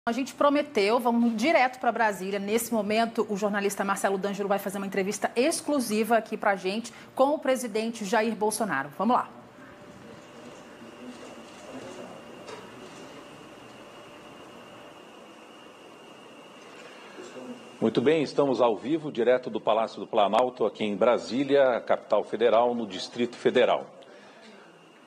A gente prometeu, vamos direto para Brasília. Nesse momento, o jornalista Marcelo D'Angelo vai fazer uma entrevista exclusiva aqui para a gente com o presidente Jair Bolsonaro. Vamos lá. Muito bem, estamos ao vivo, direto do Palácio do Planalto, aqui em Brasília, capital federal, no Distrito Federal.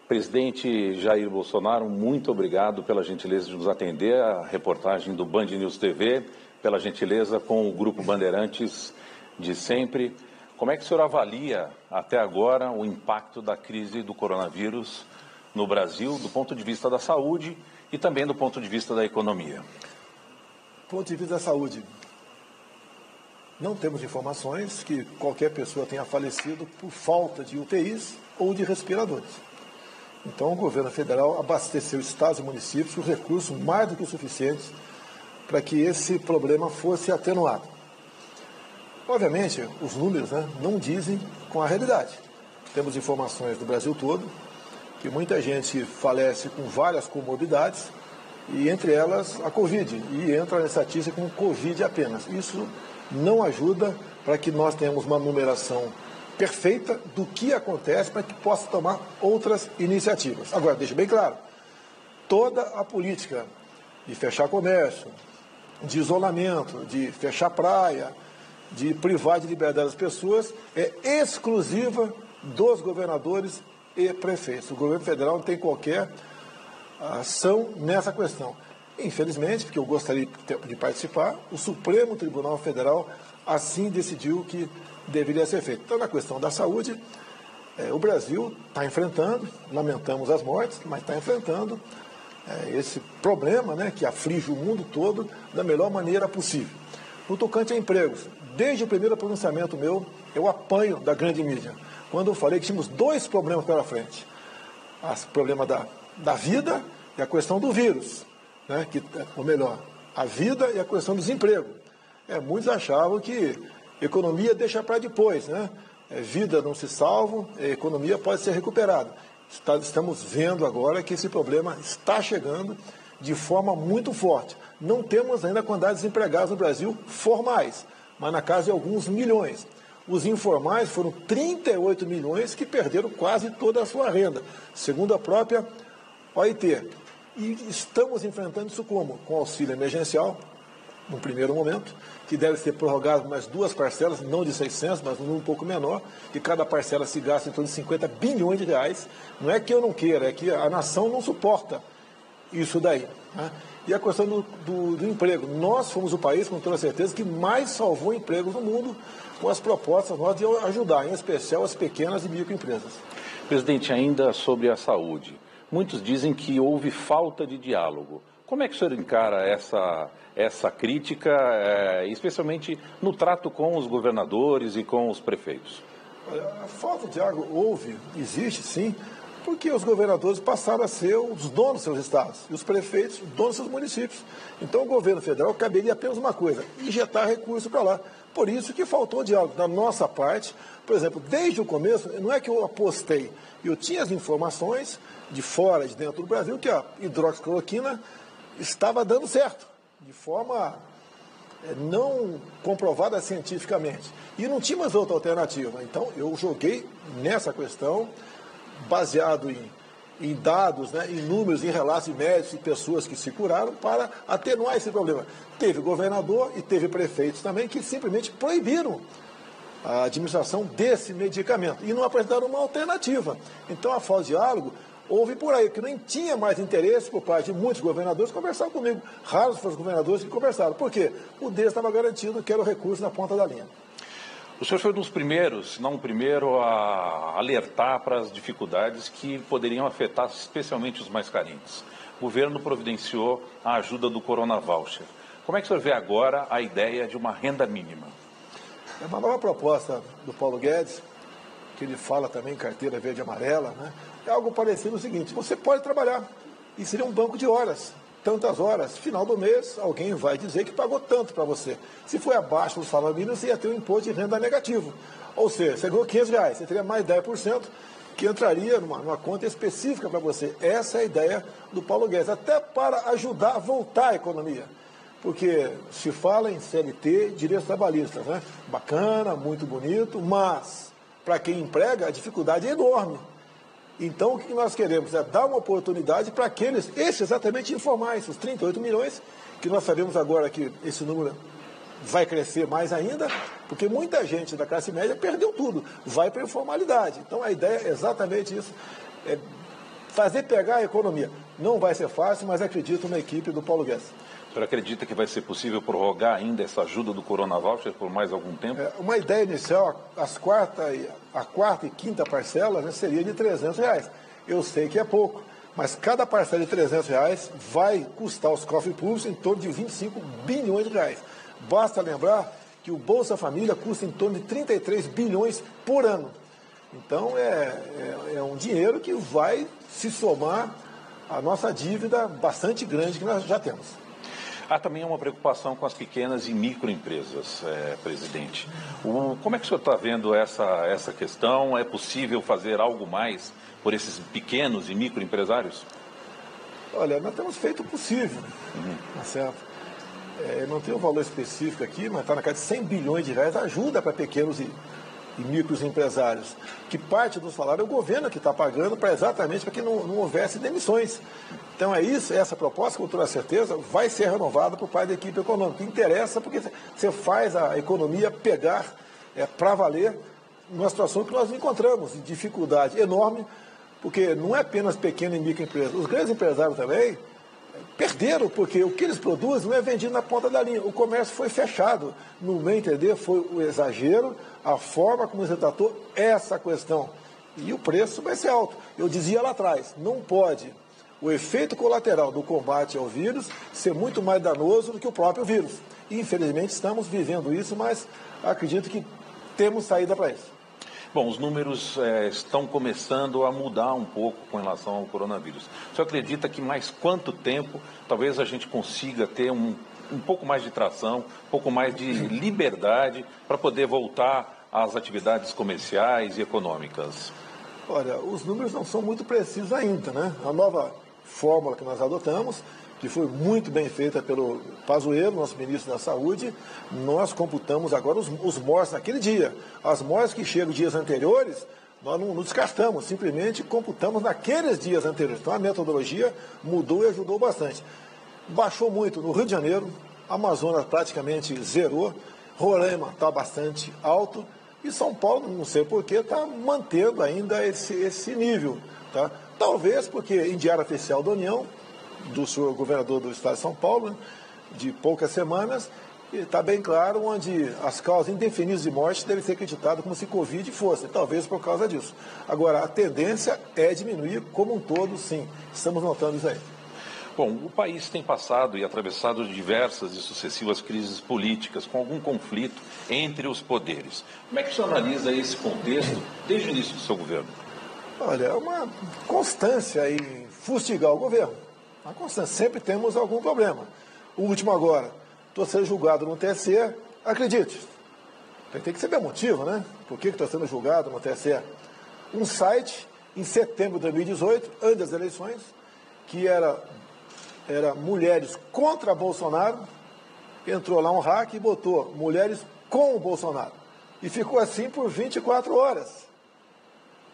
Presidente Jair Bolsonaro, muito obrigado pela gentileza de nos atender, a reportagem do Band News TV, pela gentileza com o Grupo Bandeirantes de sempre. Como é que o senhor avalia, até agora, o impacto da crise do coronavírus no Brasil, do ponto de vista da saúde e também do ponto de vista da economia? Do ponto de vista da saúde, não temos informações que qualquer pessoa tenha falecido por falta de UTIs ou de respiradores. Então, o governo federal abasteceu estados e municípios com recursos mais do que suficientes para que esse problema fosse atenuado. Obviamente, os números não dizem com a realidade. Temos informações do Brasil todo que muita gente falece com várias comorbidades e, entre elas, a Covid. E entra nessa estatística com Covid apenas. Isso não ajuda para que nós tenhamos uma numeração perfeita do que acontece para que possa tomar outras iniciativas. Agora, deixa bem claro, toda a política de fechar comércio, de isolamento, de fechar praia, de privar de liberdade das pessoas, é exclusiva dos governadores e prefeitos. O governo federal não tem qualquer ação nessa questão. Infelizmente, porque eu gostaria de participar, o Supremo Tribunal Federal assim decidiu que deveria ser feito. Então, na questão da saúde, o Brasil está enfrentando, lamentamos as mortes, mas está enfrentando esse problema que aflige o mundo todo da melhor maneira possível. No tocante a empregos, desde o primeiro pronunciamento meu, eu apanho da grande mídia, quando eu falei que tínhamos dois problemas pela frente. O problema da vida e a questão do vírus, ou melhor, a vida e a questão do desemprego. Muitos achavam que economia deixa para depois, vida não se salva, a economia pode ser recuperada. Estamos vendo agora que esse problema está chegando de forma muito forte. Não temos ainda quantidade de desempregados no Brasil formais, mas na casa de alguns milhões. Os informais foram 38 milhões que perderam quase toda a sua renda, segundo a própria OIT. E estamos enfrentando isso como? Com auxílio emergencial, no primeiro momento, que deve ser prorrogado mais duas parcelas, não de 600, mas um número um pouco menor, que cada parcela se gasta em torno de 50 bilhões de reais. Não é que eu não queira, é que a nação não suporta isso daí. E a questão do emprego. Nós fomos o país, com toda certeza, que mais salvou empregos no mundo com as propostas nós de ajudar, em especial as pequenas e microempresas. Presidente, ainda sobre a saúde. Muitos dizem que houve falta de diálogo. Como é que o senhor encara essa crítica, especialmente no trato com os governadores e com os prefeitos? Olha, a falta de diálogo existe sim, porque os governadores passaram a ser os donos dos seus estados e os prefeitos os donos dos seus municípios. Então o governo federal caberia apenas uma coisa, injetar recursos para lá. Por isso que faltou diálogo. Da nossa parte, por exemplo, desde o começo, não é que eu apostei, eu tinha as informações de fora, de dentro do Brasil, que a hidroxicloroquina estava dando certo, de forma não comprovada cientificamente. E não tinha mais outra alternativa. Então, eu joguei nessa questão, baseado em dados, em números, em relatos de médicos e pessoas que se curaram, para atenuar esse problema. Teve governador e teve prefeitos também que simplesmente proibiram a administração desse medicamento e não apresentaram uma alternativa. Então, a falta de diálogo houve por aí, que nem tinha mais interesse por parte de muitos governadores conversar comigo. Raros foram os governadores que conversaram. Por quê? O deles estava garantido que era o recurso na ponta da linha. O senhor foi um dos primeiros, se não o primeiro, a alertar para as dificuldades que poderiam afetar especialmente os mais carentes. O governo providenciou a ajuda do Corona Voucher. Como é que o senhor vê agora a ideia de uma renda mínima? É uma nova proposta do Paulo Guedes, que ele fala também em carteira verde e amarela, É algo parecido o seguinte: você pode trabalhar e seria um banco de horas, tantas horas, final do mês alguém vai dizer que pagou tanto para você. Se foi abaixo do salário mínimo, você ia ter um imposto de renda negativo. Ou seja, você ganhou R$500, você teria mais 10% que entraria numa conta específica para você. Essa é a ideia do Paulo Guedes, até para ajudar a voltar a economia. porque se fala em CLT, direitos trabalhistas, né? Bacana, muito bonito, mas para quem emprega a dificuldade é enorme. Então o que nós queremos é dar uma oportunidade para aqueles, esses exatamente informais, os 38 milhões, que nós sabemos agora que esse número vai crescer mais ainda, porque muita gente da classe média perdeu tudo, vai para a informalidade. Então a ideia é exatamente isso, é fazer pegar a economia. Não vai ser fácil, mas acredito na equipe do Paulo Guedes. O senhor acredita que vai ser possível prorrogar ainda essa ajuda do Corona Voucher por mais algum tempo? Uma ideia inicial, a quarta e quinta parcela, né, seria de R$300. Eu sei que é pouco, mas cada parcela de R$300 vai custar aos cofres públicos em torno de 25 bilhões de reais. Basta lembrar que o Bolsa Família custa em torno de 33 bilhões por ano. Então é um dinheiro que vai se somar à nossa dívida bastante grande que nós já temos. Há também uma preocupação com as pequenas e microempresas, presidente. Como é que o senhor está vendo essa questão? É possível fazer algo mais por esses pequenos e microempresários? Olha, nós temos feito o possível, tá certo? Não tem um valor específico aqui, mas está na casa de 100 bilhões de reais, ajuda para pequenos e micros empresários, que parte do salário é o governo que está pagando exatamente para que não houvesse demissões. Então é isso, essa proposta, com toda certeza, vai ser renovada por parte da equipe econômica. Interessa porque você faz a economia pegar para valer numa situação que nós nos encontramos, de dificuldade enorme, porque não é apenas pequena e microempresa. Os grandes empresários também perderam, porque o que eles produzem não é vendido na ponta da linha. O comércio foi fechado. No meu entender, foi o exagero, a forma como você tratou essa questão. E o preço vai ser alto. Eu dizia lá atrás, não pode o efeito colateral do combate ao vírus ser muito mais danoso do que o próprio vírus. E, infelizmente, estamos vivendo isso, mas acredito que temos saída para isso. Bom, os números estão começando a mudar um pouco com relação ao coronavírus. O senhor acredita que mais quanto tempo talvez a gente consiga ter um pouco mais de tração, um pouco mais de liberdade para poder voltar às atividades comerciais e econômicas? Olha, os números não são muito precisos ainda, né? A nova fórmula que nós adotamos, que foi muito bem feita pelo Pazuello, nosso ministro da Saúde, nós computamos agora os mortos naquele dia. As mortes que chegam dias anteriores, nós não descartamos, simplesmente computamos naqueles dias anteriores. Então a metodologia mudou e ajudou bastante. Baixou muito no Rio de Janeiro, Amazonas praticamente zerou, Roraima está bastante alto, e São Paulo, não sei porquê, está mantendo ainda esse nível. Tá? Talvez porque em diário oficial da União, do senhor governador do estado de São Paulo, de poucas semanas, está bem claro onde as causas indefinidas de morte devem ser acreditadas como se Covid fosse, talvez por causa disso. Agora, a tendência é diminuir como um todo, sim. Estamos notando isso aí. Bom, o país tem passado e atravessado diversas e sucessivas crises políticas, com algum conflito entre os poderes. Como é que o senhor analisa esse contexto desde o início do seu governo? Olha, é uma constância em fustigar o governo. Uma constância. Sempre temos algum problema. O último agora, estou sendo julgado no TSE, acredite, tem que saber motivo, né? Por que está sendo julgado no TSE? Um site, em setembro de 2018, antes das eleições, que era mulheres contra Bolsonaro, entrou lá um hack e botou mulheres com o Bolsonaro. E ficou assim por 24 horas.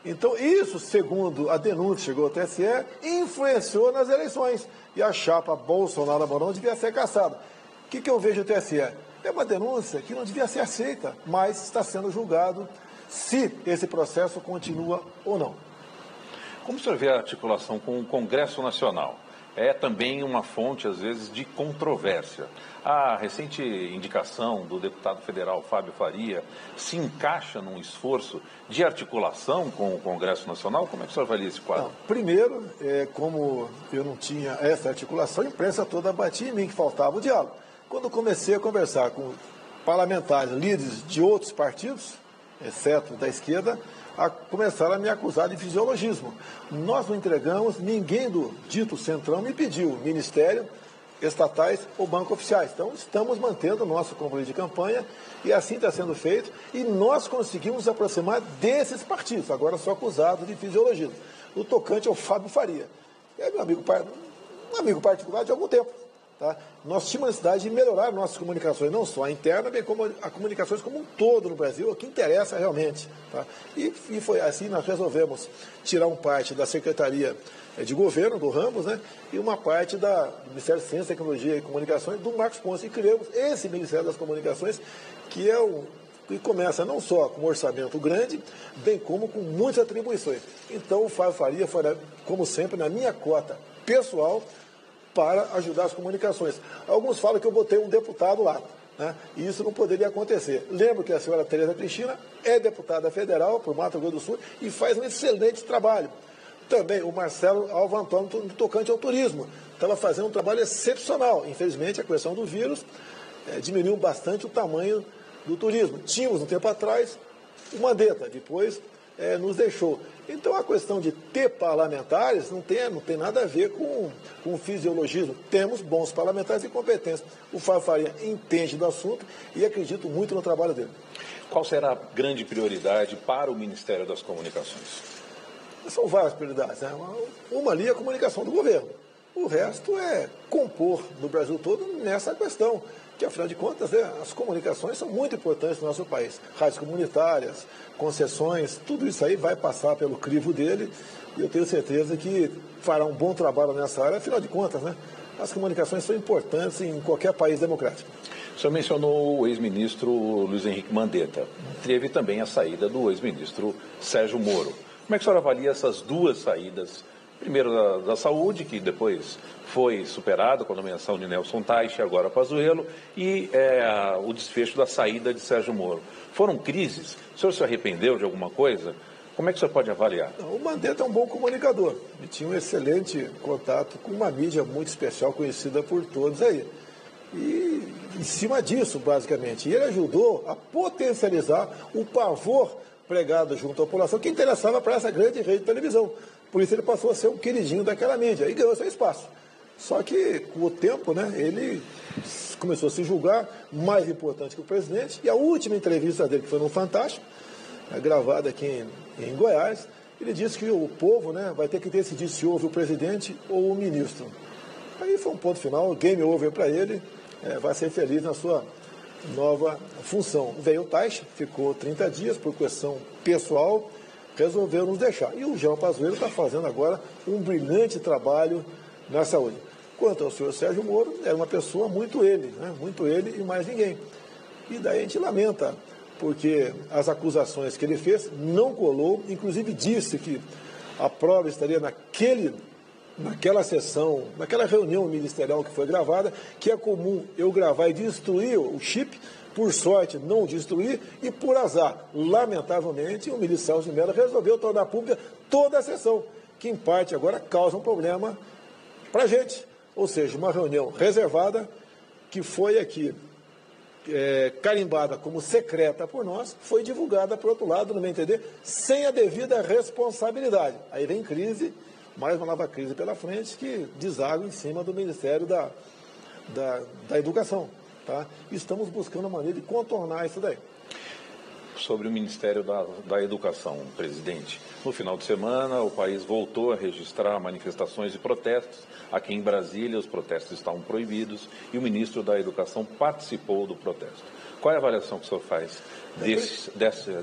Então, isso, segundo a denúncia que chegou ao TSE, influenciou nas eleições. E a chapa Bolsonaro-Mourão devia ser caçada. O que eu vejo no TSE? É uma denúncia que não devia ser aceita, mas está sendo julgado se esse processo continua ou não. Como o senhor vê a articulação com o Congresso Nacional? É também uma fonte, às vezes, de controvérsia. A recente indicação do deputado federal Fábio Faria se encaixa num esforço de articulação com o Congresso Nacional? Como é que o senhor avalia esse quadro? Não, primeiro, como eu não tinha essa articulação, a imprensa toda batia em mim que faltava o diálogo. Quando comecei a conversar com parlamentares, líderes de outros partidos, exceto da esquerda, começaram a me acusar de fisiologismo. Nós não entregamos, ninguém do dito Centrão me pediu, ministério, estatais ou banco oficiais. Então, estamos mantendo o nosso compromisso de campanha e assim está sendo feito. E nós conseguimos nos aproximar desses partidos, agora só acusados de fisiologismo. O tocante é o Fábio Faria. É meu amigo, um amigo particular de algum tempo. Tá? Nós tínhamos a necessidade de melhorar nossas comunicações, não só a interna, bem como as comunicações como um todo no Brasil, o que interessa realmente. Tá? E foi assim, nós resolvemos tirar uma parte da Secretaria de Governo, do Ramos, né? E uma parte do Ministério de Ciência, Tecnologia e Comunicações, do Marcos Ponce, e criamos esse Ministério das Comunicações, que começa não só com um orçamento grande, bem como com muitas atribuições. Então, o Fábio Faria foi, como sempre, na minha cota pessoal, para ajudar as comunicações. Alguns falam que eu botei um deputado lá, né? E isso não poderia acontecer. Lembro que a senhora Tereza Cristina é deputada federal por Mato Grosso do Sul e faz um excelente trabalho. Também o Marcelo Alva Antônio, no tocante ao turismo, estava fazendo um trabalho excepcional. Infelizmente, a questão do vírus diminuiu bastante o tamanho do turismo. Tínhamos, um tempo atrás, o Mandetta, depois nos deixou. Então, a questão de ter parlamentares não tem nada a ver com o fisiologismo. Temos bons parlamentares e competentes. O Fábio Faria entende do assunto e acredito muito no trabalho dele. Qual será a grande prioridade para o Ministério das Comunicações? São várias prioridades, né? Uma ali é a comunicação do governo. O resto é compor no Brasil todo nessa questão, que afinal de contas as comunicações são muito importantes no nosso país. Rádios comunitárias, concessões, tudo isso aí vai passar pelo crivo dele e eu tenho certeza que fará um bom trabalho nessa área. Afinal de contas, né? As comunicações são importantes em qualquer país democrático. O senhor mencionou o ex-ministro Luiz Henrique Mandetta. Teve também a saída do ex-ministro Sérgio Moro. Como é que o senhor avalia essas duas saídas? Primeiro da saúde, que depois foi superado com a nomeação de Nelson Teich, agora Pazuello, e o desfecho da saída de Sérgio Moro. Foram crises? O senhor se arrependeu de alguma coisa? Como é que o senhor pode avaliar? O Mandetta é um bom comunicador. Ele tinha um excelente contato com uma mídia muito especial, conhecida por todos aí. E em cima disso, basicamente, ele ajudou a potencializar o pavor pregado junto à população que interessava para essa grande rede de televisão. Por isso ele passou a ser um queridinho daquela mídia e ganhou seu espaço. Só que, com o tempo, né, ele começou a se julgar mais importante que o presidente. E a última entrevista dele, que foi no Fantástico, gravada aqui em Goiás, ele disse que o povo, né, vai ter que decidir se houve o presidente ou o ministro. Aí foi um ponto final, game over para ele, vai ser feliz na sua nova função. Veio o Teich, ficou 30 dias por questão pessoal, resolveu nos deixar. E o Jean Pazuello está fazendo agora um brilhante trabalho na saúde. Quanto ao senhor Sérgio Moro, era uma pessoa muito ele, né? Muito ele e mais ninguém. E daí a gente lamenta, porque as acusações que ele fez não colou, inclusive disse que a prova estaria naquela sessão, naquela reunião ministerial que foi gravada, que é comum eu gravar e destruir o chip. Por sorte, não destruir, e por azar, lamentavelmente, o ministro Celso de Mello resolveu tornar pública toda a sessão, que em parte agora causa um problema para a gente. Ou seja, uma reunião reservada, que foi aqui carimbada como secreta por nós, foi divulgada, por outro lado, no meu entender, sem a devida responsabilidade. Aí vem crise, mais uma nova crise pela frente, que deságua em cima do Ministério da Educação. Tá? Estamos buscando uma maneira de contornar isso daí. Sobre o Ministério da Educação, presidente, no final de semana o país voltou a registrar manifestações e protestos. Aqui em Brasília os protestos estavam proibidos e o ministro da Educação participou do protesto. Qual é a avaliação que o senhor faz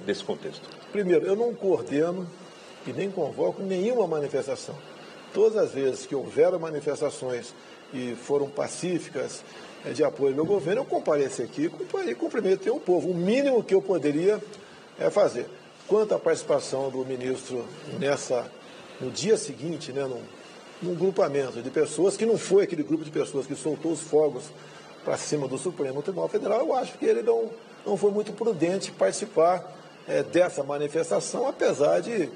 desse contexto? Primeiro, eu não coordeno e nem convoco nenhuma manifestação. Todas as vezes que houveram manifestações e foram pacíficas, de apoio ao meu governo, eu compareci aqui e cumprimentei o povo. O mínimo que eu poderia fazer. Quanto à participação do ministro no dia seguinte, né, num grupamento de pessoas, que não foi aquele grupo de pessoas que soltou os fogos para cima do Supremo Tribunal Federal, eu acho que ele não foi muito prudente participar dessa manifestação, apesar de,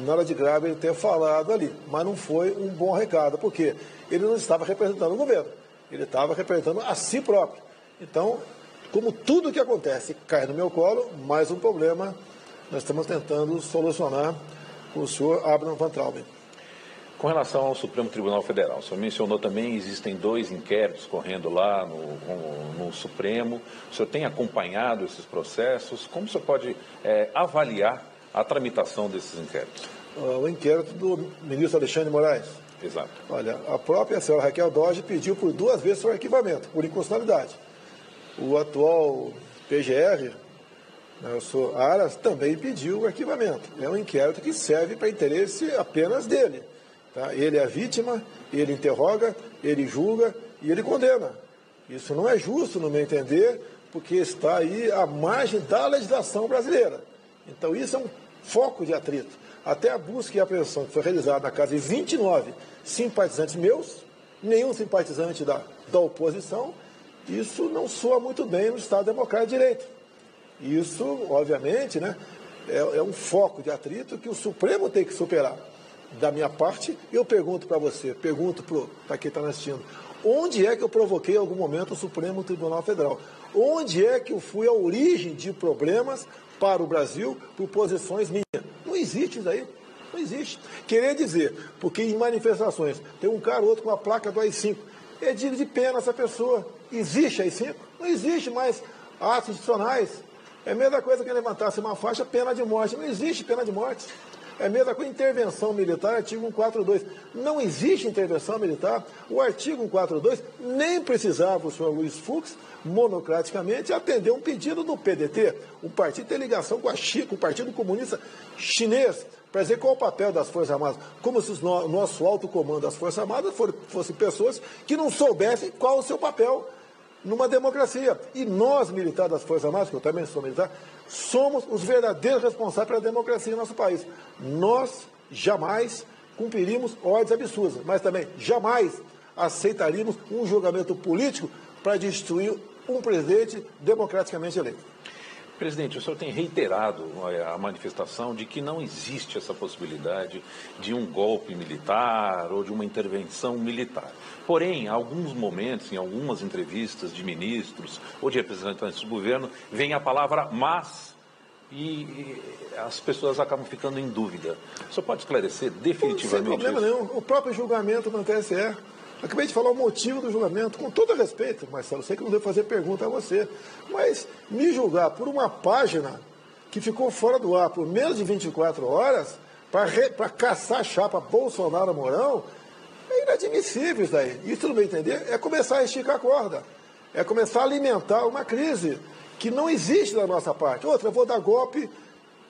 na hora de grave, ele ter falado ali. Mas não foi um bom recado, porque ele não estava representando o governo. Ele estava representando a si próprio. Então, como tudo que acontece cai no meu colo, mais um problema nós estamos tentando solucionar com o senhor Abraham Van Trauben. Com relação ao Supremo Tribunal Federal, o senhor mencionou também, existem 2 inquéritos correndo lá no Supremo. O senhor tem acompanhado esses processos? Como o senhor pode avaliar a tramitação desses inquéritos? O inquérito do ministro Alexandre de Moraes, Exato. Olha, a própria senhora Raquel Dodge pediu por 2 vezes seu arquivamento, por inconstitucionalidade. O atual PGR, Nelson Aras, também pediu o arquivamento. É um inquérito que serve para interesse apenas dele. Tá? Ele é a vítima, ele interroga, ele julga e ele condena. Isso não é justo, no meu entender, porque está aí à margem da legislação brasileira. Então isso é um foco de atrito. Até a busca e apreensão que foi realizada na casa de 29 simpatizantes meus, nenhum simpatizante da oposição, isso não soa muito bem no Estado Democrático de Direito. Isso, obviamente, né, é um foco de atrito que o Supremo tem que superar. Da minha parte, eu pergunto para você, pergunto para quem está assistindo, onde é que eu provoquei em algum momento o Supremo Tribunal Federal? Onde é que eu fui a origem de problemas para o Brasil por posições minhas? Não existe isso aí. Não existe. Querer dizer, porque em manifestações tem um cara ou outro com a placa do AI-5, é digno de pena essa pessoa. Existe AI-5? Não existe mais atos institucionais. É a mesma coisa que levantasse uma faixa, pena de morte. Não existe pena de morte. É a mesma coisa, intervenção militar, artigo 142. Não existe intervenção militar. O artigo 142 nem precisava o senhor Luiz Fux, monocraticamente, atender um pedido do PDT. O partido tem ligação com o Partido Comunista Chinês, para dizer qual é o papel das Forças Armadas. Como se o nosso alto comando das Forças Armadas fossem pessoas que não soubessem qual o seu papel numa democracia. E nós, militares das Forças Armadas, que eu também sou militar, somos os verdadeiros responsáveis pela democracia em nosso país. Nós jamais cumpriríamos ordens absurdas, mas também jamais aceitaríamos um julgamento político para destruir um presidente democraticamente eleito. Presidente, o senhor tem reiterado a manifestação de que não existe essa possibilidade de um golpe militar ou de uma intervenção militar. Porém, em alguns momentos, em algumas entrevistas de ministros ou de representantes do governo, vem a palavra mas e as pessoas acabam ficando em dúvida. O senhor pode esclarecer definitivamente isso? Sem problema nenhum. O próprio julgamento no TSE. Acabei de falar o motivo do julgamento, com todo respeito, Marcelo, sei que não devo fazer pergunta a você, mas me julgar por uma página que ficou fora do ar por menos de 24 horas para caçar a chapa Bolsonaro-Mourão, é inadmissível isso daí. Isso, no meu entender, é começar a esticar a corda, é começar a alimentar uma crise que não existe da nossa parte. Outra, eu vou dar golpe.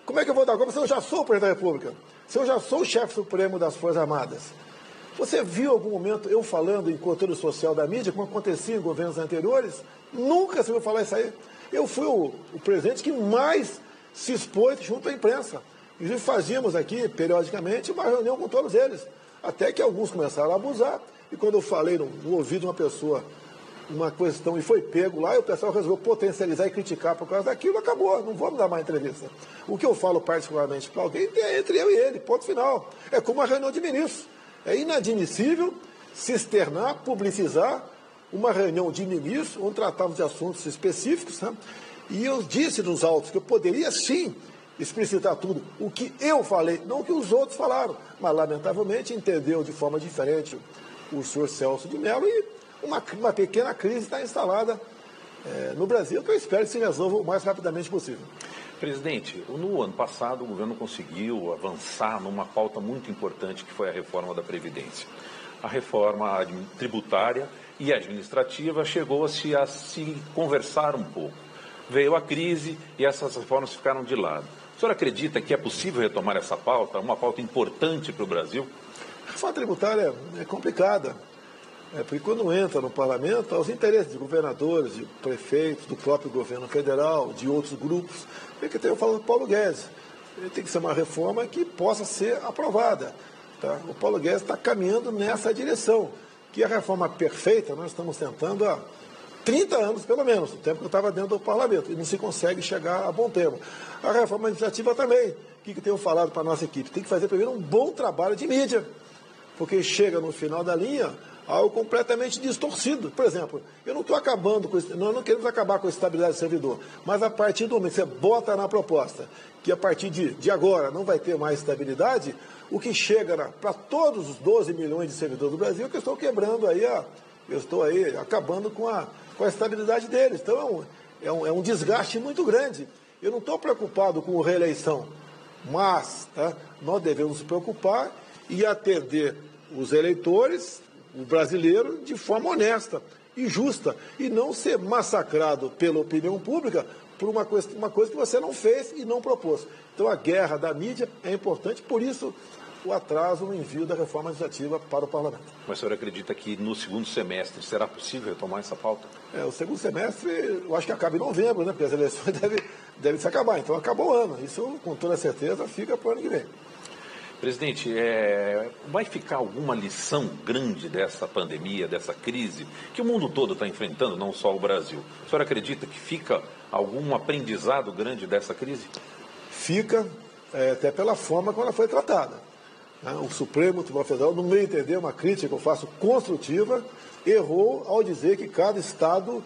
Como é que eu vou dar golpe se eu já sou o presidente da República? Se eu já sou o chefe supremo das Forças Armadas? Você viu algum momento eu falando em conteúdo social da mídia, como acontecia em governos anteriores? Nunca se ouviu falar isso aí. Eu fui o presidente que mais se expôs junto à imprensa. Inclusive fazíamos aqui, periodicamente, uma reunião com todos eles. Até que alguns começaram a abusar. E quando eu falei no ouvido de uma pessoa uma questão e foi pego lá, e o pessoal resolveu potencializar e criticar por causa daquilo, acabou, não vamos dar mais entrevista. O que eu falo particularmente para alguém é entre eu e ele, ponto final. É como uma reunião de ministros. É inadmissível se externar, publicizar uma reunião de ministros, onde tratávamos de assuntos específicos, né? E eu disse nos autos que eu poderia sim explicitar tudo o que eu falei, não o que os outros falaram, mas lamentavelmente entendeu de forma diferente o senhor Celso de Mello e uma pequena crise está instalada no Brasil, que eu espero que se resolva o mais rapidamente possível. Presidente, no ano passado o governo conseguiu avançar numa pauta muito importante que foi a reforma da Previdência. A reforma tributária e administrativa chegou-se a se conversar um pouco. Veio a crise e essas reformas ficaram de lado. O senhor acredita que é possível retomar essa pauta, uma pauta importante para o Brasil? A reforma tributária é complicada. Porque quando entra no parlamento, os interesses de governadores, de prefeitos, do próprio governo federal, de outros grupos, porque eu falo do Paulo Guedes. Ele tem que ser uma reforma que possa ser aprovada. Tá? O Paulo Guedes está caminhando nessa direção, que a reforma perfeita nós estamos tentando há 30 anos, pelo menos, o tempo que eu estava dentro do parlamento, e não se consegue chegar a bom termo. A reforma administrativa também. O que eu tenho falado para a nossa equipe? Tem que fazer primeiro um bom trabalho de mídia, porque chega no final da linha algo completamente distorcido. Por exemplo, eu não estou acabando com isso, nós não queremos acabar com a estabilidade do servidor, mas a partir do momento que você bota na proposta que a partir de agora não vai ter mais estabilidade, o que chega para todos os 12 milhões de servidores do Brasil, que eu estou quebrando aí, eu estou aí acabando com a estabilidade deles. Então é um desgaste muito grande. Eu não estou preocupado com reeleição, mas nós devemos nos preocupar e atender os eleitores, o brasileiro, de forma honesta e justa, e não ser massacrado pela opinião pública por uma coisa que você não fez e não propôs. Então, a guerra da mídia é importante, por isso o atraso no envio da reforma legislativa para o Parlamento. Mas o senhor acredita que no segundo semestre será possível retomar essa pauta? O segundo semestre, eu acho que acaba em novembro, né? Porque as eleições devem se acabar. Então, acabou o ano. Isso, com toda certeza, fica para o ano que vem. Presidente, vai ficar alguma lição grande dessa pandemia, dessa crise, que o mundo todo está enfrentando, não só o Brasil? O senhor acredita que fica algum aprendizado grande dessa crise? Fica, até pela forma como ela foi tratada. O Supremo Tribunal Federal, no meu entender, uma crítica que eu faço construtiva, errou ao dizer que cada Estado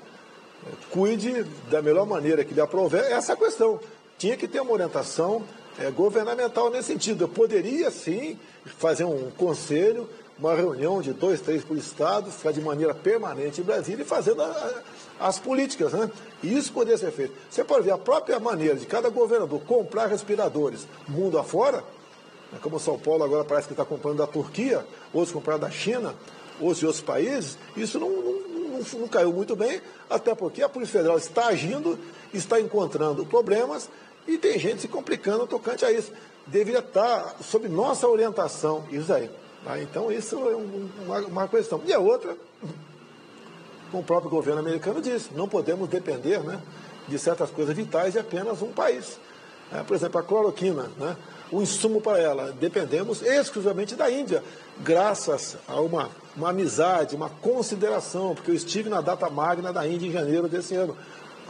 cuide da melhor maneira que lhe aprouver essa questão. Tinha que ter uma orientação governamental nesse sentido. Eu poderia, sim, fazer um conselho, uma reunião de 2, 3 por Estado, ficar de maneira permanente em Brasília e fazendo as políticas, né? E isso poderia ser feito. Você pode ver a própria maneira de cada governador comprar respiradores mundo afora, como São Paulo agora parece que está comprando da Turquia, outros compraram da China, outros de outros países, isso não caiu muito bem, até porque a Polícia Federal está agindo, está encontrando problemas e tem gente se complicando tocante a isso. Deveria estar sob nossa orientação isso aí. Tá? Então, isso é uma questão. E a outra, como o próprio governo americano disse, não podemos depender, né, de certas coisas vitais de apenas um país. Por exemplo, a cloroquina, né, o insumo para ela, dependemos exclusivamente da Índia, graças a uma amizade, uma consideração, porque eu estive na data magna da Índia em janeiro desse ano.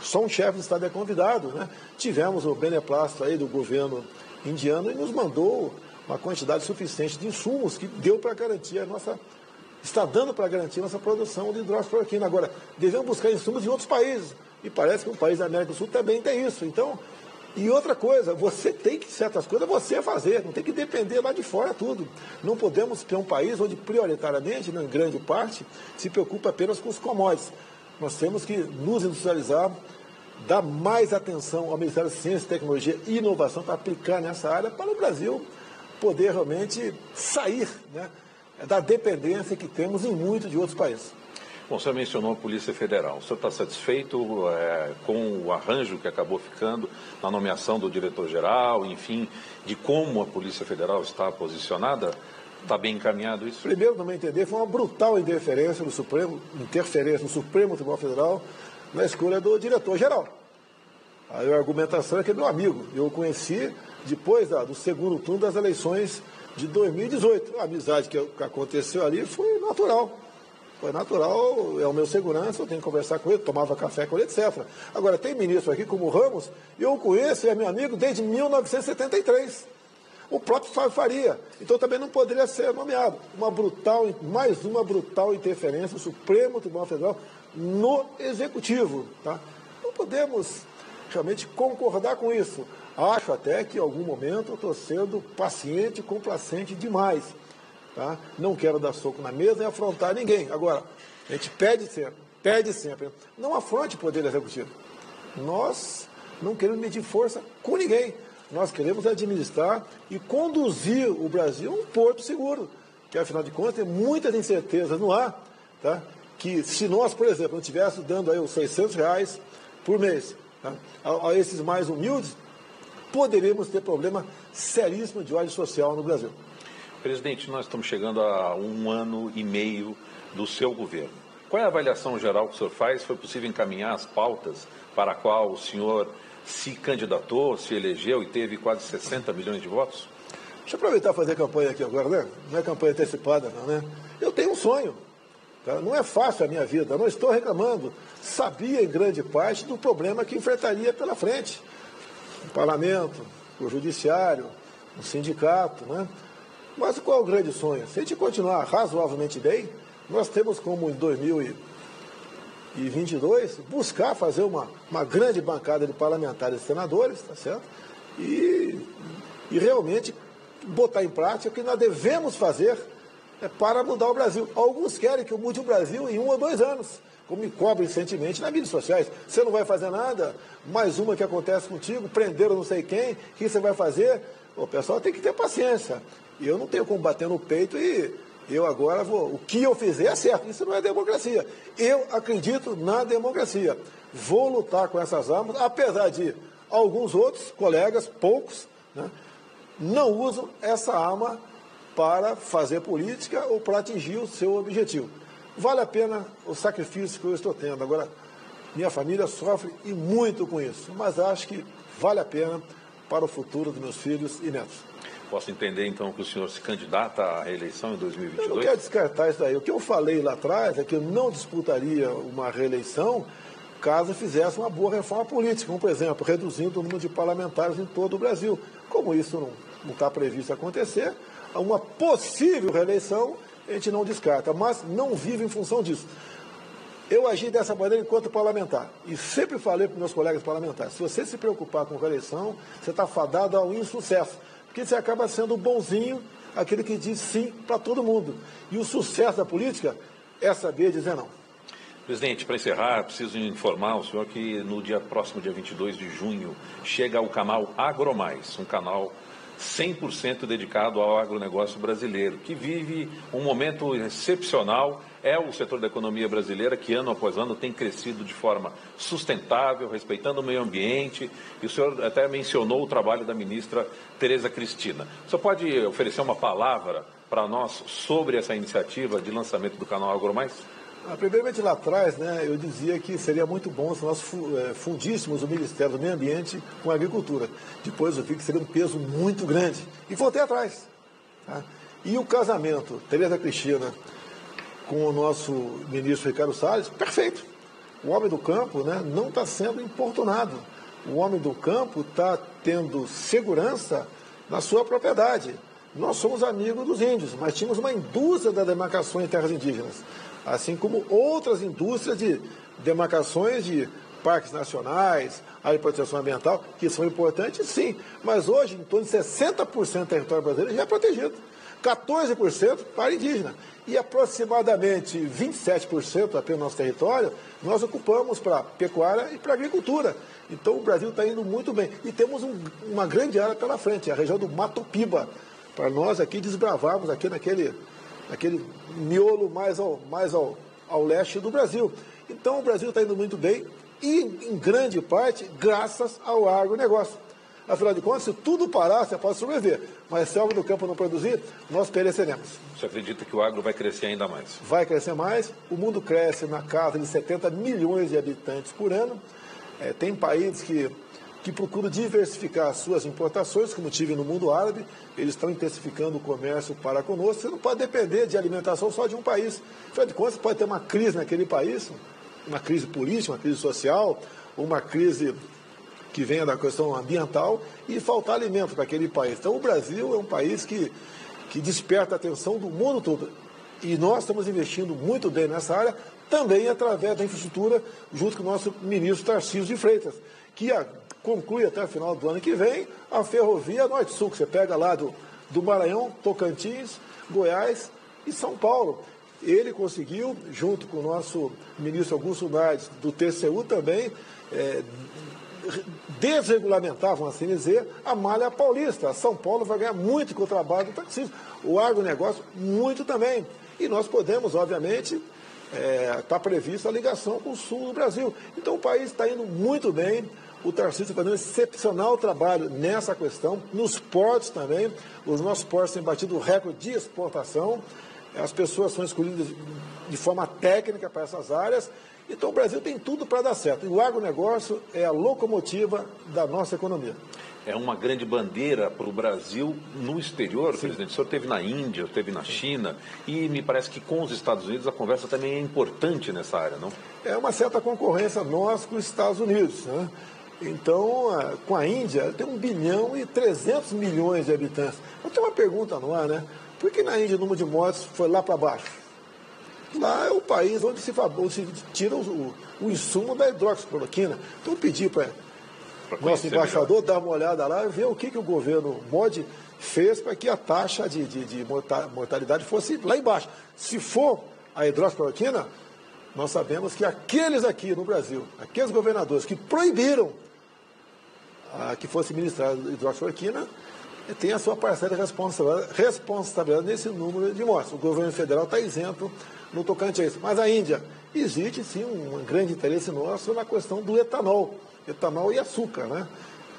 Só um chefe de Estado é convidado, né? Tivemos o beneplácito aí do governo indiano e nos mandou uma quantidade suficiente de insumos que deu para garantir está dando para garantir a nossa produção de hidroxicloroquina. Agora, devemos buscar insumos em outros países. E parece que um país da América do Sul também tem isso. Então, e outra coisa, você tem que, certas coisas, você fazer, não tem que depender lá de fora tudo. Não podemos ter um país onde, prioritariamente, em grande parte, se preocupa apenas com os commodities. Nós temos que nos industrializar, dar mais atenção ao Ministério da Ciência, Tecnologia e Inovação para aplicar nessa área, para o Brasil poder realmente sair, né, da dependência que temos em muitos de outros países. Bom, o senhor mencionou a Polícia Federal. O senhor está satisfeito com o arranjo que acabou ficando na nomeação do diretor-geral, enfim, de como a Polícia Federal está posicionada? Está bem encaminhado isso? Primeiro, no meu entender, foi uma brutal interferência no Supremo Tribunal Federal na escolha do diretor-geral. A argumentação é que é meu amigo. Eu o conheci depois do segundo turno das eleições de 2018. A amizade que aconteceu ali foi natural. Foi natural, é o meu segurança, eu tenho que conversar com ele, tomava café com ele, etc. Agora, tem ministro aqui como o Ramos, eu o conheço, é meu amigo desde 1973. O próprio Fábio Faria. Então também não poderia ser nomeado. Mais uma brutal interferência do Supremo Tribunal Federal no Executivo. Tá? Não podemos realmente concordar com isso. Acho até que em algum momento eu estou sendo paciente e complacente demais. Tá? Não quero dar soco na mesa e afrontar ninguém. Agora, a gente pede sempre. Não afronte o Poder Executivo. Nós não queremos medir força com ninguém. Nós queremos administrar e conduzir o Brasil a um porto seguro, que afinal de contas tem muitas incertezas no ar, tá? Que se nós, por exemplo, não estivéssemos dando aí os R$600 por mês, tá, a esses mais humildes, poderíamos ter problema seríssimo de ordem social no Brasil. Presidente, nós estamos chegando a 1 ano e meio do seu governo. Qual é a avaliação geral que o senhor faz? Foi possível encaminhar as pautas para a qual o senhor se candidatou, se elegeu e teve quase 60 milhões de votos? Deixa eu aproveitar e fazer campanha aqui agora, né? Não é campanha antecipada, não, né? Eu tenho um sonho. Tá? Não é fácil a minha vida, não estou reclamando. Sabia, em grande parte, do problema que enfrentaria pela frente. O parlamento, o judiciário, o sindicato, né? Mas qual é o grande sonho? Se a gente continuar razoavelmente bem, nós temos como em 2022 buscar fazer uma grande bancada de parlamentares e senadores, tá certo? E realmente botar em prática o que nós devemos fazer para mudar o Brasil. Alguns querem que eu mude o Brasil em 1 ou 2 anos, como me cobrem recentemente nas mídias sociais. Você não vai fazer nada, mais uma que acontece contigo, prenderam não sei quem, o que você vai fazer? O pessoal tem que ter paciência. E eu não tenho como bater no peito e eu agora vou, o que eu fizer é certo. Isso não é democracia. Eu acredito na democracia. Vou lutar com essas armas, apesar de alguns outros colegas, poucos, né, não usam essa arma para fazer política ou para atingir o seu objetivo. Vale a pena o sacrifício que eu estou tendo. Agora, minha família sofre e muito com isso, mas acho que vale a pena para o futuro dos meus filhos e netos. Posso entender, então, que o senhor se candidata à reeleição em 2022? Eu não quero descartar isso daí. O que eu falei lá atrás é que eu não disputaria uma reeleição caso fizesse uma boa reforma política, como, por exemplo, reduzindo o número de parlamentares em todo o Brasil. Como isso não está previsto acontecer, uma possível reeleição a gente não descarta, mas não vive em função disso. Eu agi dessa maneira enquanto parlamentar e sempre falei para os meus colegas parlamentares, se você se preocupar com reeleição, você está fadado ao insucesso, porque você acaba sendo o bonzinho, aquele que diz sim para todo mundo. E o sucesso da política é saber dizer não. Presidente, para encerrar, preciso informar o senhor que no próximo dia 22 de junho chega o canal AgroMais, um canal 100% dedicado ao agronegócio brasileiro, que vive um momento excepcional. É o setor da economia brasileira que, ano após ano, tem crescido de forma sustentável, respeitando o meio ambiente. E o senhor até mencionou o trabalho da ministra Tereza Cristina. O senhor pode oferecer uma palavra para nós sobre essa iniciativa de lançamento do canal AgroMais? Primeiramente, lá atrás, né, eu dizia que seria muito bom se nós fundíssemos o Ministério do Meio Ambiente com a Agricultura. Depois eu vi que seria um peso muito grande. E voltei atrás. Tá? E o casamento, Tereza Cristina com o nosso ministro Ricardo Salles, perfeito. O homem do campo, né, não está sendo importunado. O homem do campo está tendo segurança na sua propriedade. Nós somos amigos dos índios, mas tínhamos uma indústria da demarcação em terras indígenas, assim como outras indústrias de demarcações de parques nacionais, área de proteção ambiental, que são importantes, sim. Mas hoje, em torno de 60% do território brasileiro já é protegido. 14% para indígena. E aproximadamente 27% apenas do nosso território nós ocupamos para pecuária e para agricultura. Então o Brasil está indo muito bem. E temos uma grande área pela frente, a região do Mato Piba, para nós aqui desbravarmos aqui naquele miolo mais ao leste do Brasil. Então o Brasil está indo muito bem e, em grande parte, graças ao agronegócio. Afinal de contas, se tudo parar, você pode sobreviver. Mas se algo do campo não produzir, nós pereceremos. Você acredita que o agro vai crescer ainda mais? Vai crescer mais. O mundo cresce na casa de 70 milhões de habitantes por ano. Tem países que procuram diversificar suas importações, como tive no mundo árabe. Eles estão intensificando o comércio para conosco. Você não pode depender de alimentação só de um país. Afinal de contas, pode ter uma crise naquele país, uma crise política, uma crise social, uma crise que venha da questão ambiental e faltar alimento para aquele país. Então, o Brasil é um país que desperta a atenção do mundo todo. E nós estamos investindo muito bem nessa área, também através da infraestrutura, junto com o nosso ministro Tarcísio de Freitas, que conclui até o final do ano que vem a ferrovia Norte-Sul, que você pega lá do Maranhão, Tocantins, Goiás e São Paulo. Ele conseguiu, junto com o nosso ministro Augusto Nardes, do TCU também, desregulamentar, vamos assim dizer, a malha paulista. São Paulo vai ganhar muito com o trabalho do taxista. O agronegócio, muito também. E nós podemos, obviamente, está prevista a ligação com o sul do Brasil. Então o país está indo muito bem. O Tarcísio está fazendo um excepcional trabalho nessa questão. Nos portos também. Os nossos portos têm batido recorde de exportação. As pessoas são escolhidas de forma técnica para essas áreas. Então o Brasil tem tudo para dar certo. E o agronegócio é a locomotiva da nossa economia. É uma grande bandeira para o Brasil no exterior, Sim. presidente. O senhor esteve na Índia, esteve na China, e me parece que com os Estados Unidos a conversa também é importante nessa área, não? É uma certa concorrência nossa com os Estados Unidos, né? Então, com a Índia, tem 1 bilhão e 300 milhões de habitantes. Eu tenho uma pergunta no ar, né? Por que na Índia o número de mortes foi lá para baixo? Lá é o país onde se tira o insumo da hidroxicloroquina. Então, eu pedi para nosso embaixador dar uma olhada lá e ver o que o governo Modi fez para que a taxa de mortalidade fosse lá embaixo. Se for a hidroxicloroquina, nós sabemos que aqueles aqui no Brasil, aqueles governadores que proibiram que fosse ministrada a hidroxicloroquina, tem a sua parcela de responsabilidade nesse número de mortes. O governo federal está isento no tocante a isso. Mas a Índia, existe sim um grande interesse nosso na questão do etanol e açúcar, né?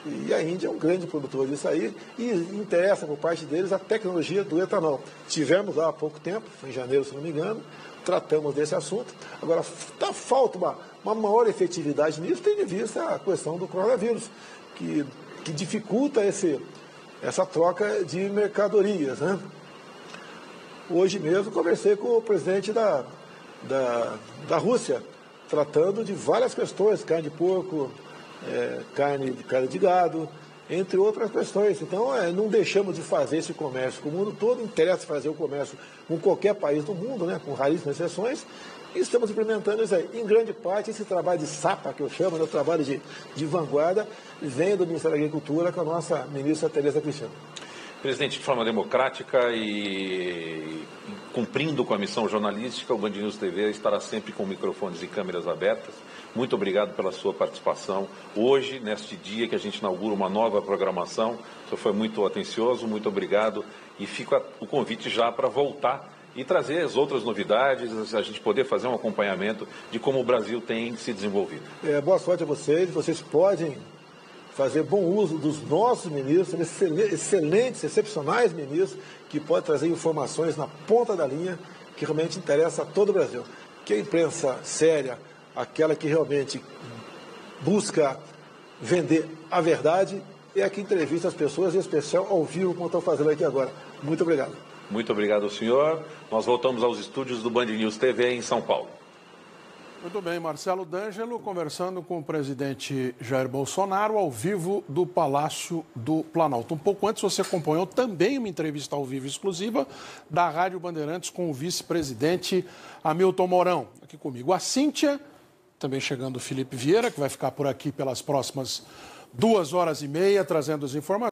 E a Índia é um grande produtor disso aí e interessa por parte deles a tecnologia do etanol. Tivemos lá há pouco tempo, foi em janeiro, se não me engano, tratamos desse assunto. Agora, falta uma maior efetividade nisso, tendo em vista a questão do coronavírus, que dificulta essa troca de mercadorias, né? Hoje mesmo conversei com o presidente da Rússia, tratando de várias questões, carne de porco, carne de gado, entre outras questões. Então, não deixamos de fazer esse comércio com o mundo todo, interessa fazer o comércio com qualquer país do mundo, né, com raríssimas exceções, e estamos implementando isso aí. Em grande parte, esse trabalho de sapa, que eu chamo, né, o trabalho de vanguarda, vem do Ministério da Agricultura com a nossa ministra Tereza Cristina. Presidente, de forma democrática e cumprindo com a missão jornalística, o Band News TV estará sempre com microfones e câmeras abertas. Muito obrigado pela sua participação hoje, neste dia que a gente inaugura uma nova programação. O senhor foi muito atencioso, muito obrigado. E fica o convite já para voltar e trazer as outras novidades, a gente poder fazer um acompanhamento de como o Brasil tem se desenvolvido. Boa sorte a vocês. Vocês podem fazer bom uso dos nossos ministros, excelentes, excepcionais ministros, que podem trazer informações na ponta da linha que realmente interessa a todo o Brasil. Que a imprensa séria, aquela que realmente busca vender a verdade, é a que entrevista as pessoas, em especial ao vivo, como estou fazendo aqui agora. Muito obrigado. Muito obrigado ao senhor. Nós voltamos aos estúdios do Band News TV em São Paulo. Muito bem, Marcelo D'Angelo conversando com o presidente Jair Bolsonaro ao vivo do Palácio do Planalto. Um pouco antes você acompanhou também uma entrevista ao vivo exclusiva da Rádio Bandeirantes com o vice-presidente Hamilton Mourão. Aqui comigo a Cíntia, também chegando o Felipe Vieira, que vai ficar por aqui pelas próximas 2h30 trazendo as informações.